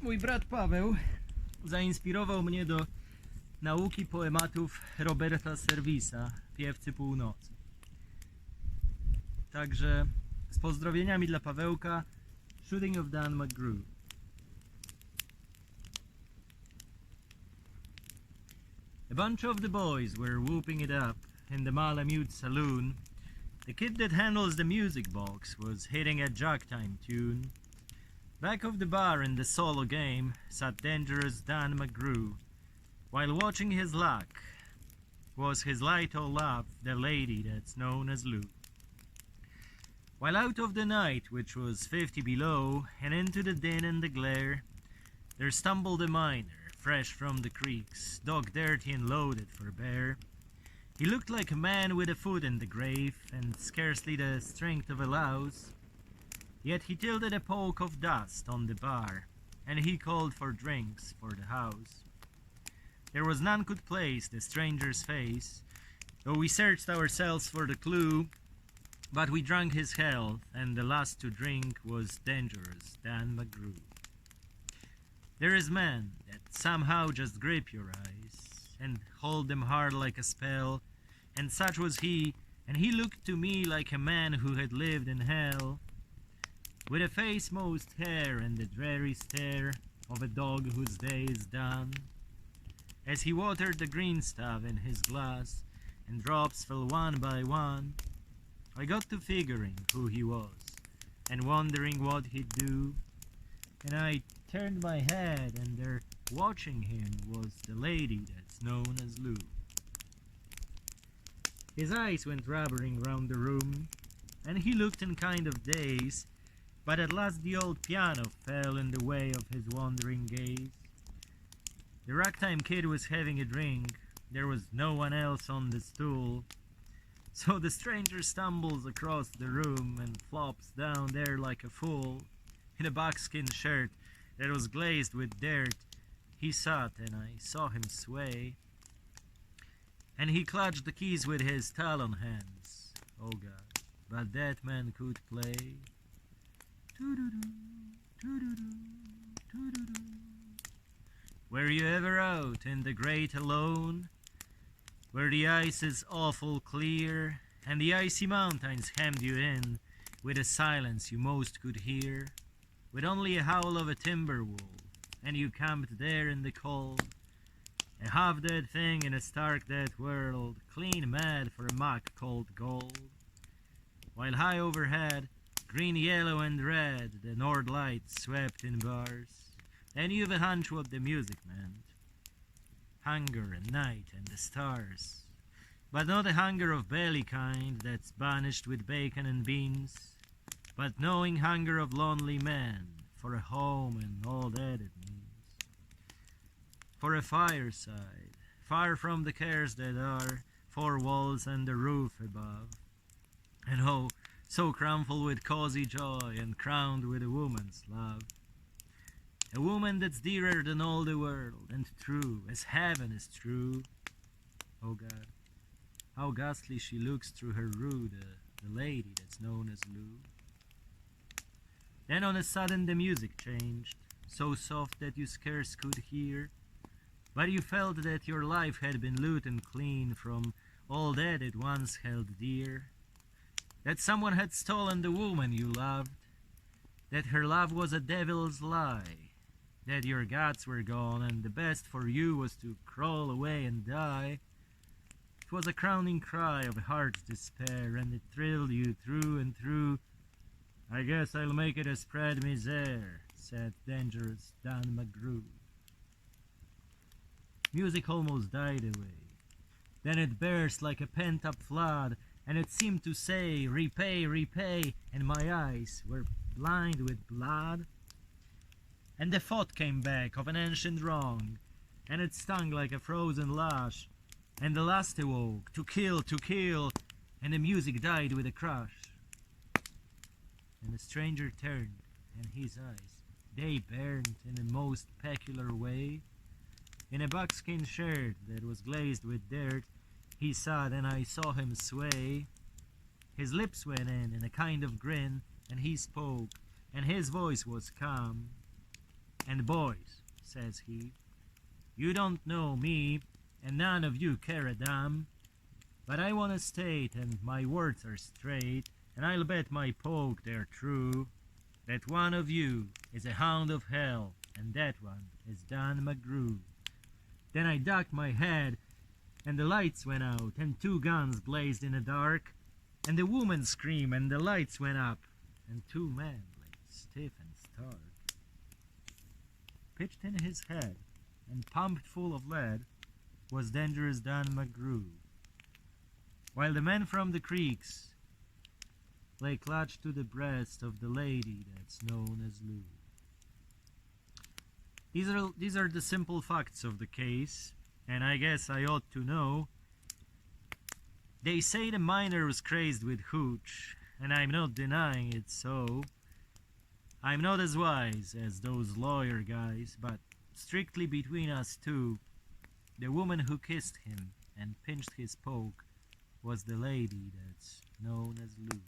Mój brat Paweł zainspirował mnie do nauki poematów Roberta Service'a, piewcy Północy. Także z pozdrowieniami dla Pawełka, Shooting of Dan MacGrew. A bunch of the boys were whooping it up in the Malamute saloon. The kid that handles the music box was hitting a jog time tune. Back of the bar in the solo game sat dangerous Dan MacGrew. While watching his luck was his light o' love, the lady that's known as Lou. While out of the night, which was 50 below, and into the din and the glare, there stumbled a miner, fresh from the creeks, dog dirty and loaded for bear. He looked like a man with a foot in the grave, and scarcely the strength of a louse. Yet he tilted a poke of dust on the bar, and he called for drinks for the house. There was none could place the stranger's face, though we searched ourselves for the clue, but we drank his health, and the last to drink was dangerous Dan MacGrew. There is men that somehow just grip your eyes, and hold them hard like a spell, and such was he, and he looked to me like a man who had lived in hell, with a face most hair and the dreary stare of a dog whose day is done. As he watered the green stuff in his glass, and drops fell one by one, I got to figuring who he was, and wondering what he'd do, and I turned my head, and there watching him was the lady that's known as Lou. His eyes went rubbering round the room, and he looked in kind of daze, but at last the old piano fell in the way of his wandering gaze. The ragtime kid was having a drink, there was no one else on the stool, so the stranger stumbles across the room and flops down there like a fool. In a buckskin shirt that was glazed with dirt, he sat and I saw him sway, and he clutched the keys with his talon hands. Oh God, but that man could play. Doo-doo-doo, doo-doo-doo, doo-doo-doo. Were you ever out in the great alone, where the ice is awful clear, and the icy mountains hemmed you in with a silence you most could hear, with only a howl of a timber wolf, and you camped there in the cold, a half-dead thing in a stark-dead world, clean mad for a muck called gold, while high overhead, green, yellow, and red, the north lights swept in bars, and you've a hunch what the music meant. Hunger and night and the stars, but not a hunger of belly kind that's banished with bacon and beans, but knowing hunger of lonely men for a home and all that it means. For a fireside, far from the cares that are, four walls and the roof above, and oh, so crumpled with cozy joy and crowned with a woman's love. A woman that's dearer than all the world, and true as heaven is true. Oh God, how ghastly she looks through her rue, the lady that's known as Lou. Then on a sudden the music changed, so soft that you scarce could hear, but you felt that your life had been loot and clean from all that it once held dear, that someone had stolen the woman you loved, that her love was a devil's lie, that your guts were gone and the best for you was to crawl away and die. It was a crowning cry of a heart's despair, and it thrilled you through and through. I guess I'll make it a spread misere, said dangerous Dan MacGrew. Music almost died away. Then it burst like a pent-up flood, and it seemed to say, repay, repay, and my eyes were blind with blood. And the thought came back of an ancient wrong, and it stung like a frozen lash, and the lust awoke, to kill, and the music died with a crash. And the stranger turned, and his eyes, they burned in a most peculiar way. In a buckskin shirt that was glazed with dirt, he sat and I saw him sway. His lips went in a kind of grin, and he spoke, and his voice was calm. "And boys," says he, "you don't know me, and none of you care a damn, but I wanna state, and my words are straight, and I'll bet my poke they're true, that one of you is a hound of hell, and that one is Dan MacGrew." Then I ducked my head, and the lights went out, and 2 guns blazed in the dark, and the woman screamed, and the lights went up, and 2 men lay stiff and stark. Pitched in his head, and pumped full of lead, was dangerous Dan MacGrew, while the men from the creeks lay clutched to the breast of the lady that's known as Lou. These are the simple facts of the case, and I guess I ought to know. They say the miner was crazed with hooch, and I'm not denying it's so. I'm not as wise as those lawyer guys, but strictly between us two, the woman who kissed him and pinched his poke was the lady that's known as Lou.